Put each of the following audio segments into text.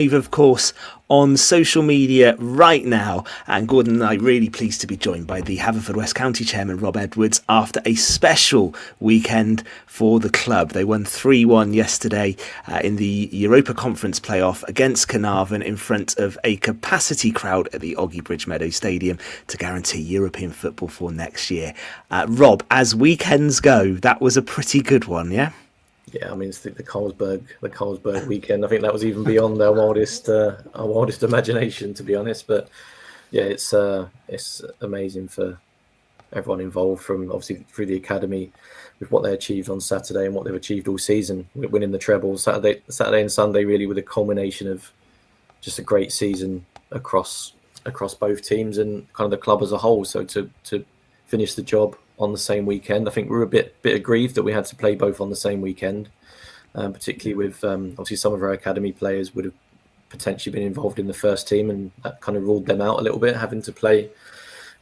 Of course, on social media right now, and Gordon and I really pleased to be joined by the Haverfordwest County Chairman Rob Edwards after a special weekend for the club. They won 3-1 yesterday in the Europa Conference playoff against Caernarfon in front of a capacity crowd at the Oggy Bridge Meadow Stadium to guarantee European football for next year. Rob, as weekends go, that was a pretty good one, yeah? Yeah, I mean, it's the Carlsberg weekend. I think that was even beyond our wildest imagination, to be honest. But yeah, it's amazing for everyone involved, from obviously through the academy with what they achieved on Saturday and what they've achieved all season, winning the treble. Saturday and Sunday really with a culmination of just a great season across both teams and kind of the club as a whole. So to finish the job on the same weekend, I think we were a bit aggrieved that we had to play both on the same weekend, particularly with obviously some of our academy players would have potentially been involved in the first team, and that kind of ruled them out a little bit, having to play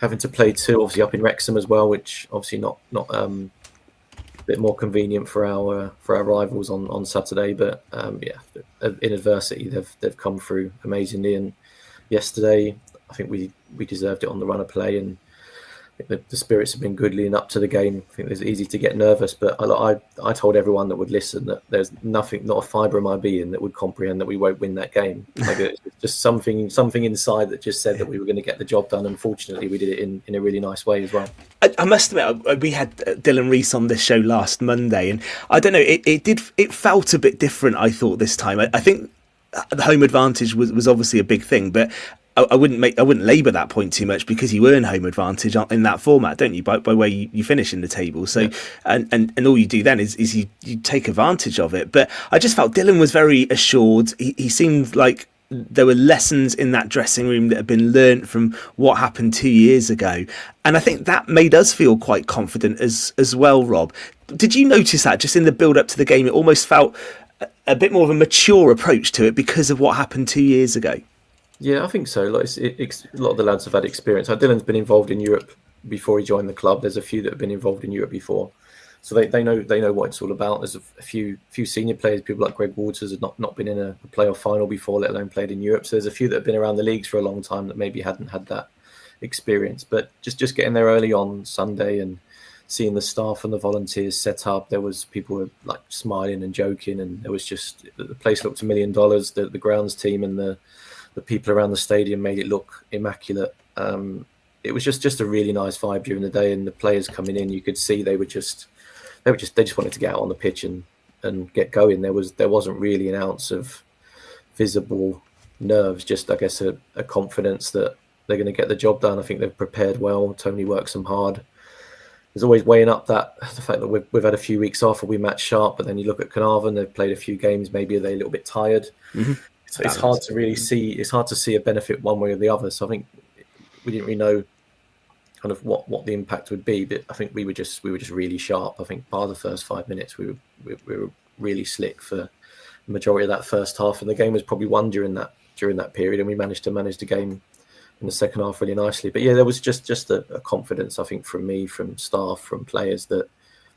two, obviously up in Wrexham as well, which obviously not a bit more convenient for our rivals on Saturday. But in adversity, they've come through amazingly, and yesterday I think we deserved it on the run of play, and I think the spirits have been good leading up to the game. I think it's easy to get nervous, but I told everyone that would listen that there's nothing, not a fibre of my being, that would comprehend that we won't win that game. Like it's just something inside that just said that we were going to get the job done. And fortunately, we did it in a really nice way as well. I must admit, we had Dylan Rees on this show last Monday, and I don't know, it felt a bit different, I thought, this time. I think the home advantage was obviously a big thing, but I wouldn't labour that point too much, because you earn home advantage in that format, don't you? By where you finish in the table. So yeah. and all you do then is you take advantage of it. But I just felt Dylan was very assured. He seemed like there were lessons in that dressing room that had been learnt from what happened 2 years ago, and I think that made us feel quite confident as well. Rob, did you notice that just in the build up to the game? It almost felt a bit more of a mature approach to it because of what happened 2 years ago. Yeah, I think so. Like a lot of the lads have had experience. Dylan's been involved in Europe before he joined the club. There's a few that have been involved in Europe before, so they know what it's all about. There's a few senior players, people like Greg Waters, have not been in a playoff final before, let alone played in Europe. So there's a few that have been around the leagues for a long time that maybe hadn't had that experience. But just getting there early on Sunday and seeing the staff and the volunteers set up, there was people were like smiling and joking, and there was just, the place looked $1 million. The grounds team and the people around the stadium made it look immaculate. It was just a really nice vibe during the day, and the players coming in, you could see they just wanted to get out on the pitch and get going. There wasn't really an ounce of visible nerves, just I guess a confidence that they're going to get the job done. I think they've prepared well. Tony works them hard. There's always weighing up the fact that we've had a few weeks off and we match sharp, but then you look at Caernarfon, they've played a few games, maybe they're a little bit tired. Mm-hmm. So it's hard to really see. It's hard to see a benefit one way or the other. So I think we didn't really know kind of what the impact would be. But I think we were just really sharp. I think by the first 5 minutes we were really slick for the majority of that first half, and the game was probably won during that period. And we managed to manage the game in the second half really nicely. But yeah, there was just a confidence, I think, from me, from staff, from players, that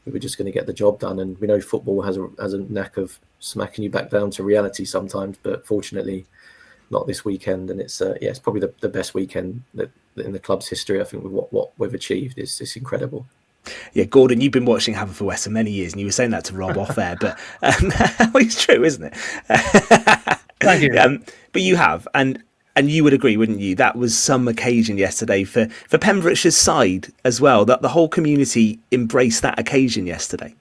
we were just going to get the job done. And we know football has a knack of smacking you back down to reality sometimes, but fortunately not this weekend. And it's probably the best weekend that in the club's history. I think with what we've achieved is incredible. Yeah, Gordon, you've been watching Haverfordwest for many years, and you were saying that to Rob off air, but it's true, isn't it? Thank you. But you have, and you would agree, wouldn't you? That was some occasion yesterday for Pembrokeshire's side as well. That the whole community embraced that occasion yesterday.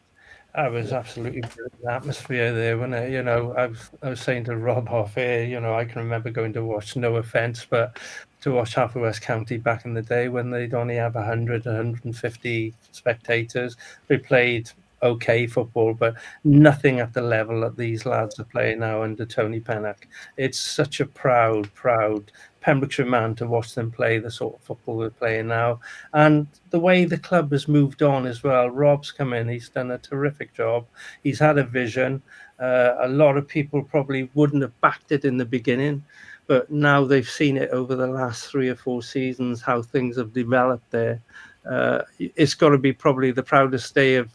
I was absolutely brilliant atmosphere there, wasn't it? You know, I was saying to Rob off air, you know, I can remember going to watch, no offence, but to watch Haverfordwest County back in the day when they'd only have 100, 150 spectators. We played okay football, but nothing at the level that these lads are playing now under Tony Pennock. It's such a proud Pembrokeshire man to watch them play the sort of football they're playing now. And the way the club has moved on as well. Rob's come in, he's done a terrific job. He's had a vision. A lot of people probably wouldn't have backed it in the beginning, but now they've seen it over the last 3 or 4 seasons, how things have developed there. it's got to be probably the proudest day of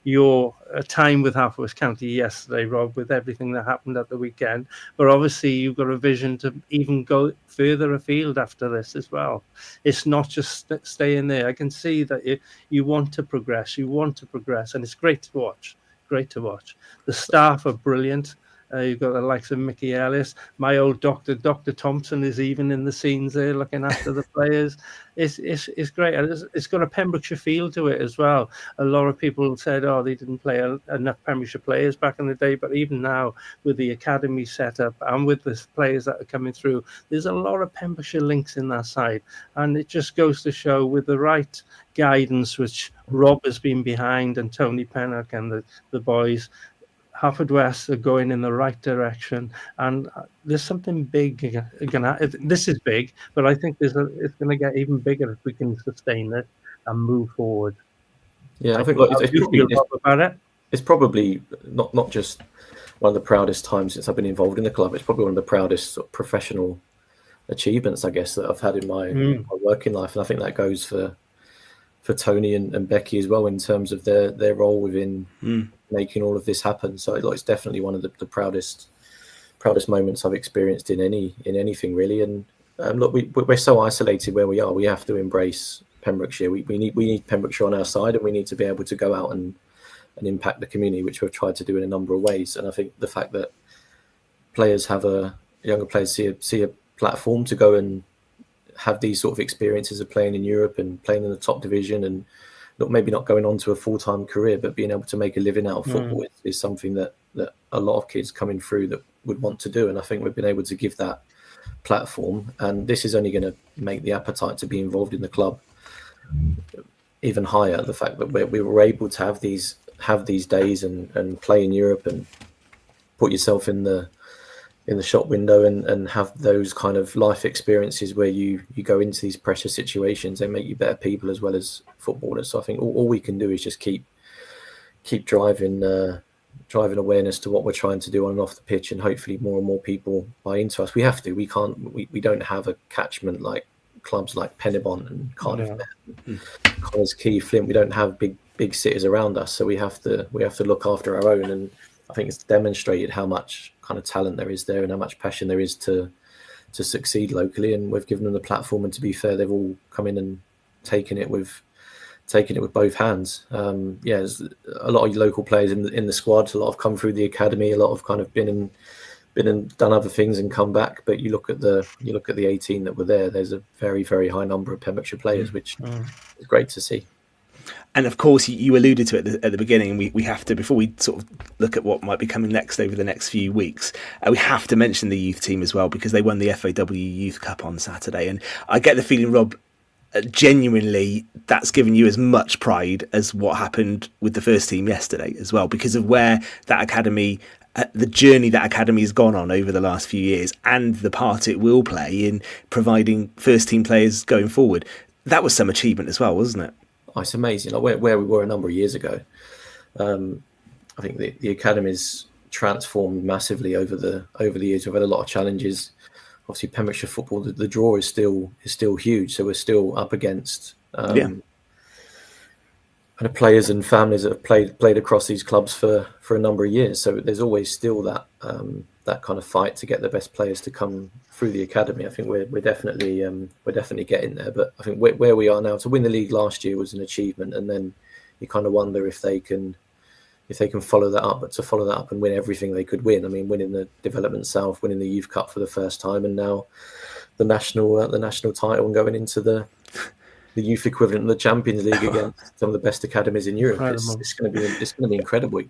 your time with Haverfordwest County yesterday, Rob, with everything that happened at the weekend. But obviously you've got a vision to even go further afield after this as well. It's not just staying there. I can see that you want to progress. And it's great to watch. The staff are brilliant. You've got the likes of Mickey Ellis. My old doctor, Dr. Thompson, is even in the scenes there looking after the players. It's great. And it's got a Pembrokeshire feel to it as well. A lot of people said, oh, they didn't play enough Pembrokeshire players back in the day. But even now, with the academy set up and with the players that are coming through, there's a lot of Pembrokeshire links in that side. And it just goes to show with the right guidance, which Rob has been behind, and Tony Pennock and the boys, Haverfordwest are going in the right direction, and there's something big gonna. This is big, but I think it's going to get even bigger if we can sustain it and move forward. Yeah, I think it's probably not just one of the proudest times since I've been involved in the club. It's probably one of the proudest sort of professional achievements, I guess, that I've had in my working life, and I think that goes for Tony and Becky as well in terms of their role within making all of this happen. So it's definitely one of the proudest moments I've experienced in anything really. And look, we're so isolated where we are. We have to embrace Pembrokeshire. We need Pembrokeshire on our side, and we need to be able to go out and impact the community, which we've tried to do in a number of ways. And I think the fact that younger players see a platform to go and have these sort of experiences of playing in Europe and playing in the top division, and maybe not going on to a full-time career, but being able to make a living out of football is something that a lot of kids coming through that would want to do. And I think we've been able to give that platform, and this is only going to make the appetite to be involved in the club even higher. The fact that we were able to have these days and play in Europe and put yourself in the shop window and have those kind of life experiences where you go into these pressure situations, they make you better people as well as footballers. So I think all we can do is just keep driving awareness to what we're trying to do on and off the pitch, and hopefully more and more people buy into us. We have to. We don't have a catchment like clubs like Pennybont and Cardiff, Connors Quay, Flint. We don't have big cities around us, so we have to look after our own. And I think it's demonstrated how much kind of talent there is there and how much passion there is to succeed locally. And we've given them the platform. And to be fair, they've all come in and taken it with both hands. There's a lot of local players in the squad. A lot have come through the academy. A lot have kind of been and done other things and come back. But you look at the 18 that were there. There's a very, very high number of Pembrokeshire players, which is great to see. And of course, you alluded to it at the beginning. We have to, before we sort of look at what might be coming next over the next few weeks, we have to mention the youth team as well, because they won the FAW Youth Cup on Saturday. And I get the feeling, Rob, genuinely, that's given you as much pride as what happened with the first team yesterday as well, because of where that academy, the journey that academy has gone on over the last few years, and the part it will play in providing first team players going forward. That was some achievement as well, wasn't it? It's amazing, like where we were a number of years ago. I think the academy's transformed massively over the years. We've had a lot of challenges. Obviously, Pembrokeshire football, the draw is still huge, so we're still up against kind of players and families that have played across these clubs for a number of years. So there's always still that kind of fight to get the best players to come through the academy. I think we're definitely getting there. But I think where we are now, to win the league last year was an achievement, and then you kind of wonder if they can follow that up. But to follow that up and win everything they could win, I mean, winning the Development South, winning the Youth Cup for the first time, and now the national title, and going into the youth equivalent of the Champions League against some of the best academies in Europe. It's going to be incredible.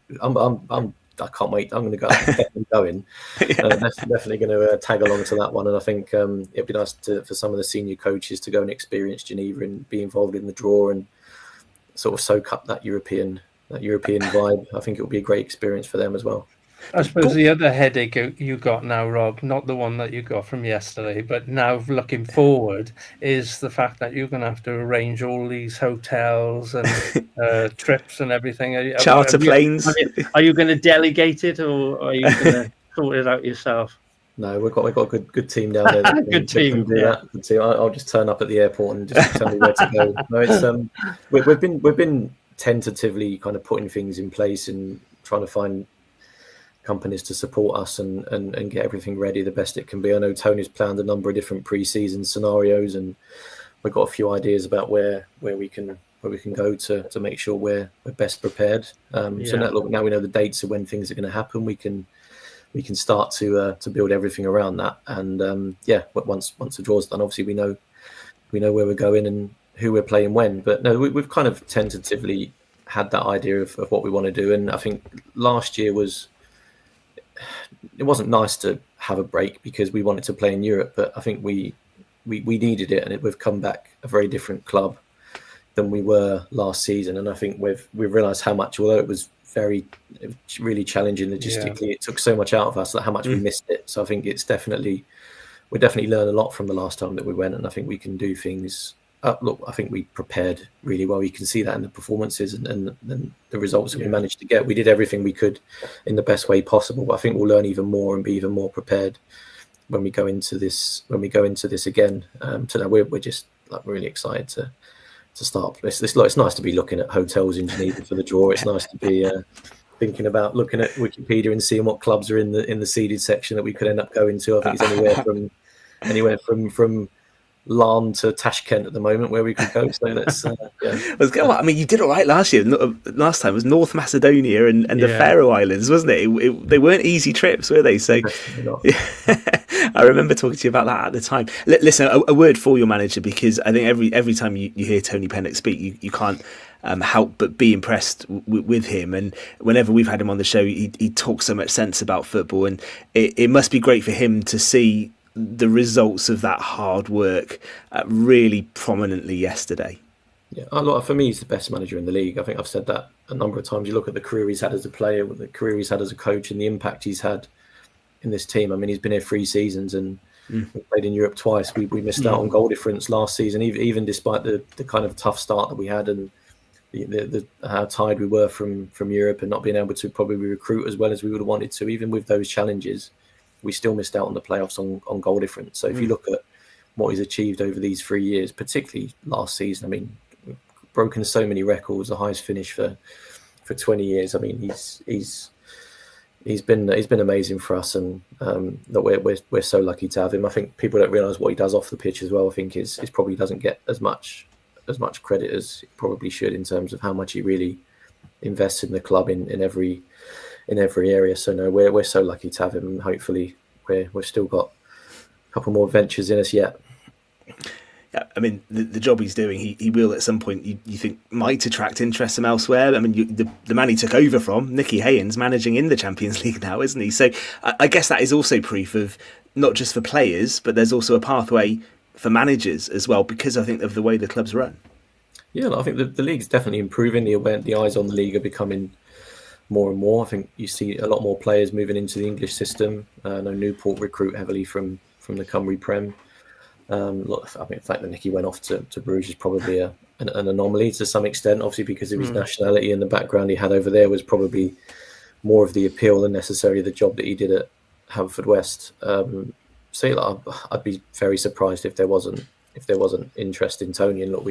I can't wait. I'm going to go. Definitely going. Definitely going to tag along to that one. And I think it'd be nice for some of the senior coaches to go and experience Geneva and be involved in the draw and sort of soak up that European vibe. I think it will be a great experience for them as well. I suppose the other headache you got now, Rob, not the one that you got from yesterday, but now looking forward, is the fact that you're going to have to arrange all these hotels and trips and everything. Charter planes. Are you going to delegate it, or are you going to sort it out yourself? No, we've got a good team down there. That Good team, can do yeah. that. Good team. I'll just turn up at the airport and just tell me where to go. No, it's we've been tentatively kind of putting things in place and trying to find companies to support us and get everything ready the best it can be. I know Tony's planned a number of different pre-season scenarios, and we've got a few ideas about where we can go to make sure we're best prepared. So now we know the dates of when things are going to happen. We can start to build everything around that. And once the draw's done, obviously we know where we're going and who we're playing when. But no, we've kind of tentatively had that idea of what we want to do. And I think last year it wasn't nice to have a break because we wanted to play in Europe, but I think we needed it, and we've come back a very different club than we were last season. And I think we've realised how much, although it was really challenging logistically, it took so much out of us, that how much we missed it. So I think we definitely learned a lot from the last time that we went, and I think we can do things. Look, I think we prepared really well. You can see that in the performances and the results that we managed to get. We did everything we could in the best way possible. But I think we'll learn even more and be even more prepared when we go into this again. So now we're just really excited to start. It's nice to be looking at hotels in Geneva for the draw. It's nice to be thinking about looking at Wikipedia and seeing what clubs are in the seeded section that we could end up going to. I think it's anywhere from Larne to Tashkent at the moment where we could go. So that's I mean, you did all right last year. Last time was North Macedonia and the Faroe Islands, wasn't it? They weren't easy trips, were they? So I remember talking to you about that at the time. Listen, a word for your manager, because I think every time you hear Tony Pennock speak, you can't help but be impressed with him. And whenever we've had him on the show, he talks so much sense about football, and it must be great for him to see the results of that hard work really prominently yesterday. Yeah, for me, he's the best manager in the league. I think I've said that a number of times. You look at the career he's had as a player, the career he's had as a coach, and the impact he's had in this team. I mean, he's been here 3 seasons and we played in Europe twice. We missed out on goal difference last season, even despite the kind of tough start that we had and how tired we were from Europe and not being able to probably recruit as well as we would have wanted to. Even with those challenges, we still missed out on the playoffs on goal difference. So if you look at what he's achieved over these 3 years, particularly last season, I mean, we've broken so many records, the highest finish for 20 years. I mean, he's been amazing for us, and that we're so lucky to have him. I think people don't realise what he does off the pitch as well. I think is probably doesn't get as much credit as he probably should in terms of how much he really invests in the club in every area. So no, we're so lucky to have him, and hopefully we've still got a couple more ventures in us yet. Yeah, I mean, the job he's doing, he will at some point, you think, might attract interest from elsewhere. I mean, the man he took over from, Nicky Haynes, managing in the Champions League now, isn't he? So I guess that is also proof of not just for players, but there's also a pathway for managers as well, because I think of the way the club's run. Yeah, I think the league's definitely improving. The eyes on the league are becoming more and more. I think you see a lot more players moving into the English system. I know Newport recruit heavily from the Cymru Prem. I mean, the fact that Nicky went off to Bruges is probably an anomaly to some extent, obviously because of his nationality and the background he had over there was probably more of the appeal than necessarily the job that he did at Haverfordwest. I'd be very surprised if there wasn't interest in Tony. And look,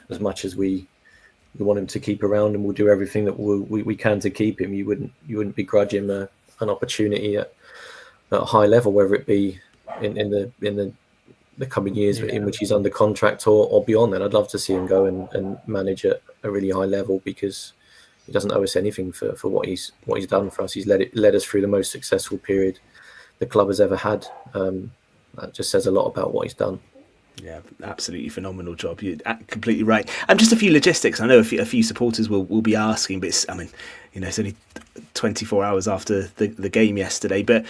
as much as we want him to keep around, and we'll do everything that we can to keep him. You wouldn't begrudge him an opportunity at a high level, whether it be in the coming years in which he's under contract or beyond. Then I'd love to see him go and manage at a really high level, because he doesn't owe us anything for what he's done for us. He's led us through the most successful period the club has ever had. That just says a lot about what he's done. Yeah, absolutely phenomenal job. You're completely right. And just a few logistics. I know a few supporters will be asking, but it's only 24 hours after the game yesterday. But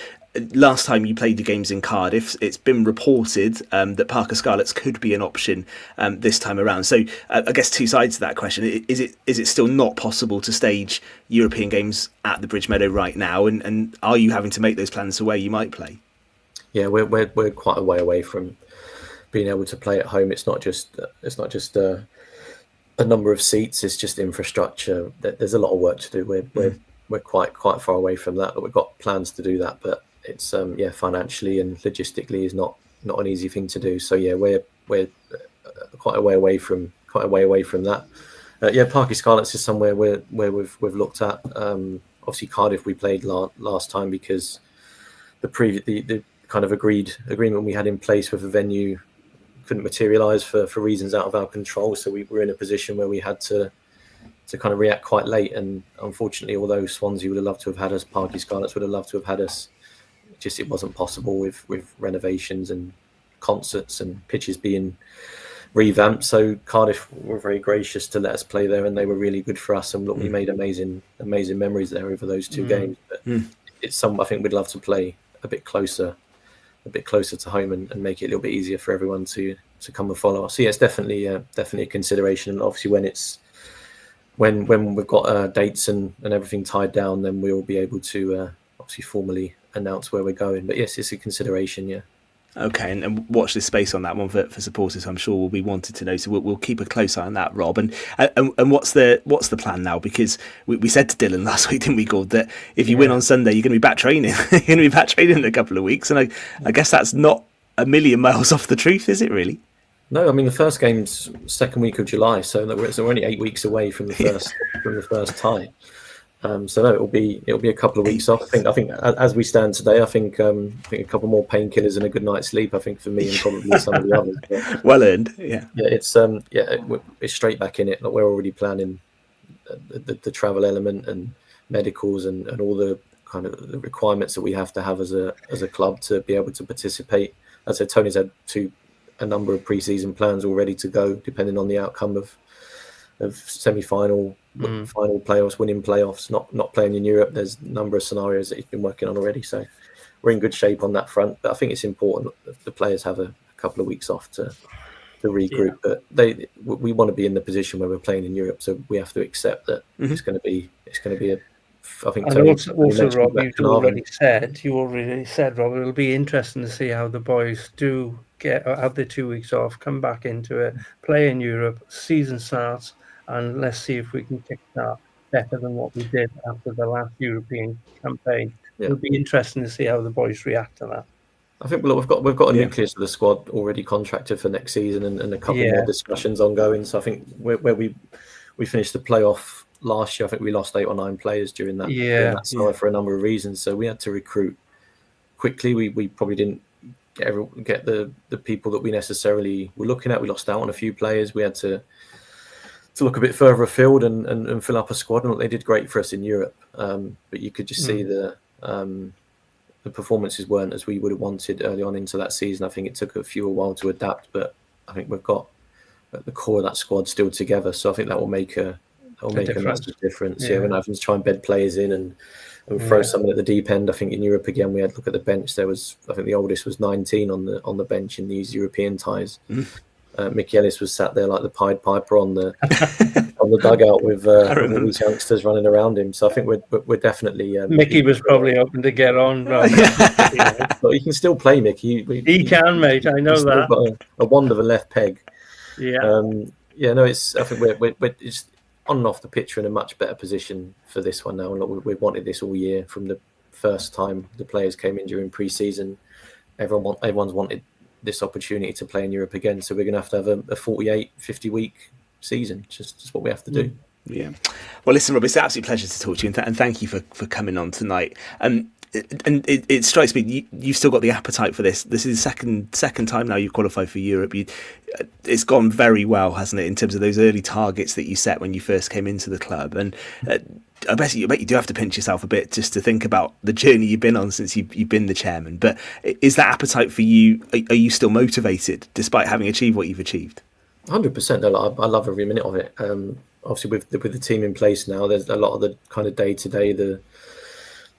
last time you played the games in Cardiff, it's been reported that Parker Scarlets could be an option this time around. So I guess two sides to that question. Is it still not possible to stage European games at the Bridge Meadow right now? And are you having to make those plans for where you might play? Yeah, we're quite a way away from being able to play at home. It's not just a number of seats. It's just infrastructure. There's a lot of work to do. We're quite far away from that. But we've got plans to do that. But it's financially and logistically is not an easy thing to do. So yeah, we're quite a way away from that. Parky Scarlets is somewhere where we've looked at. Obviously Cardiff we played last time because the kind of agreement we had in place with the venue couldn't materialise for reasons out of our control. So we were in a position where we had to kind of react quite late. And unfortunately, although Swansea would have loved to have had us, Parky Scarlets would have loved to have had us, it wasn't possible with renovations and concerts and pitches being revamped. So Cardiff were very gracious to let us play there, and they were really good for us. And look, we made amazing memories there over those two games. But it's I think we'd love to play a bit closer to home and make it a little bit easier for everyone to come and follow us. So yeah, it's definitely a consideration. And obviously when we've got dates and everything tied down, then we'll be able to obviously formally announce where we're going. But yes, it's a consideration, yeah. Okay, and watch this space on that one for supporters. I'm sure will be wanted to know. So we'll keep a close eye on that, Rob. And what's the plan now? Because we said to Dylan last week, didn't we, Gord, that if you win on Sunday, you're going to be back training. You're going to be back training in a couple of weeks. And I guess that's not a million miles off the truth, is it? Really? No, I mean the first game's second week of July, so we're only 8 weeks away from the first tie. So no, it'll be a couple of weeks off. I think as we stand today, I think a couple more painkillers and a good night's sleep. I think for me and probably some of the others. But, well earned, yeah. Yeah, it's straight back in it. Like we're already planning the travel element and medicals and all the kind of the requirements that we have to have as a club to be able to participate. As I said, Tony's had a number of pre-season plans all ready to go, depending on the outcome of semi-final, final playoffs, winning playoffs, not playing in Europe. There's a number of scenarios that he's been working on already, so we're in good shape on that front. But I think it's important that the players have a couple of weeks off to regroup. But we want to be in the position where we're playing in Europe, so we have to accept that it's going to be I think. And also, Rob, you already said, Rob, it'll be interesting to see how the boys do have the 2 weeks off, come back into it, play in Europe, season starts, and let's see if we can kick that better than what we did after the last European campaign. Yeah. It'll be interesting to see how the boys react to that. I think we've got a nucleus of the squad already contracted for next season, and a couple more discussions ongoing. So I think where we finished the playoff last year, I think we lost 8 or 9 players during that summer for a number of reasons. So we had to recruit quickly. We probably didn't get the people that we necessarily were looking at. We lost out on a few players. We had to look a bit further afield and fill up a squad. And they did great for us in Europe. But you could just see the performances weren't as we would have wanted early on into that season. I think it took a while to adapt, but I think we've got the core of that squad still together. So I think that will make a massive difference. Yeah, when I have to try and bed players in and throw someone at the deep end. I think in Europe again, we had to look at the bench. There was, I think the oldest was 19 on the bench in these European ties. Mickey Ellis was sat there like the Pied Piper on the dugout with all these youngsters running around him. So I think we're definitely. Mickey was probably hoping to get on. But he can still play, Mickey. He can, mate. I know that. Got a wand of a left peg. Yeah. I think we're just on and off the pitch, we're in a much better position for this one now. And we've wanted this all year from the first time the players came in during pre-season. Everyone's wanted this opportunity to play in Europe again. So we're going to have a 48, 50-week season. Just what we have to do. Yeah. Well, listen, Rob, it's an absolute pleasure to talk to you, and thank you for coming on tonight. And it strikes me you've still got the appetite for this. This is the second time now you've qualified for Europe. It's gone very well, hasn't it, in terms of those early targets that you set when you first came into the club. And I bet you do have to pinch yourself a bit just to think about the journey you've been on since you've been the chairman. But is that appetite for you? Are you still motivated despite having achieved what you've achieved? 100%. No, I love every minute of it. Obviously, with the team in place now, there's a lot of the kind of day-to-day, the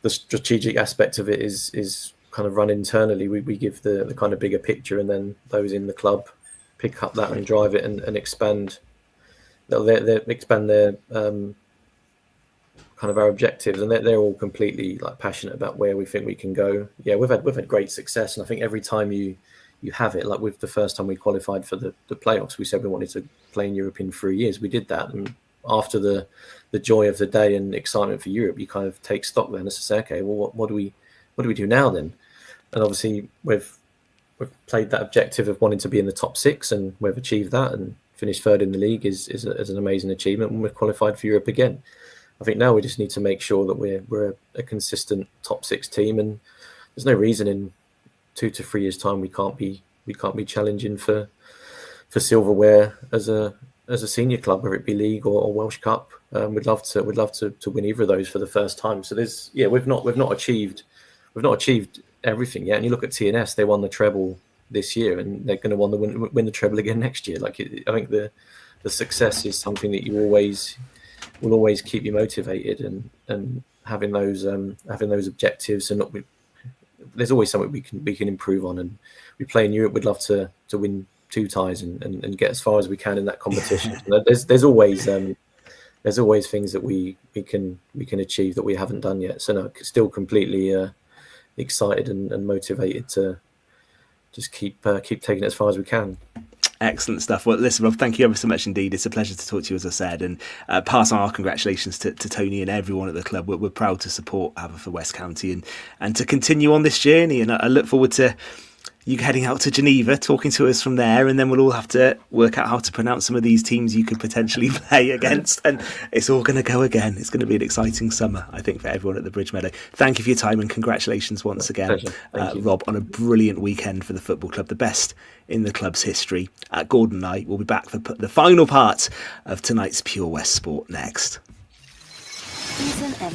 strategic aspect of it is kind of run internally. We give the kind of bigger picture, and then those in the club pick up that and drive it and expand. They expand their kind of our objectives, and they're all completely like passionate about where we think we can go. Yeah, we've had great success, and I think every time you have it, like with the first time we qualified for the playoffs, we said we wanted to play in Europe in 3 years. We did that, and after the joy of the day and excitement for Europe, you kind of take stock then and say, okay, well, what do what do we do now then? And obviously we've played that objective of wanting to be in the top 6, and we've achieved that, and finished third in the league is an amazing achievement, and we're qualified for Europe again. I think now we just need to make sure that we're a consistent top 6 team, and there's no reason in 2 to 3 years' time we can't be challenging for silverware as a senior club, whether it be league or Welsh Cup. We'd love to win either of those for the first time. So we've not achieved everything yet. And you look at TNS, they won the treble this year, and they're going to want to win the treble again next year. I think the success is something that will always keep you motivated, and having those objectives, and there's always something we can improve on. And we play in Europe, we'd love to win 2 ties and get as far as we can in that competition. There's always things that we can achieve that we haven't done yet. So no, still completely excited and motivated to just keep taking it as far as we can. Excellent stuff. Well, listen, Rob, thank you ever so much indeed. It's a pleasure to talk to you, as I said, and pass on our congratulations to Tony and everyone at the club. We're proud to support Haverfordwest County and to continue on this journey. And I look forward to you heading out to Geneva, talking to us from there, and then we'll all have to work out how to pronounce some of these teams you could potentially play against, and it's all going to go again. It's going to be an exciting summer, I think, for everyone at the Bridge Meadow. Thank you for your time, and congratulations once again, Rob, on a brilliant weekend for the football club, the best in the club's history. Gordon and I will be back for the final part of tonight's Pure West Sport next.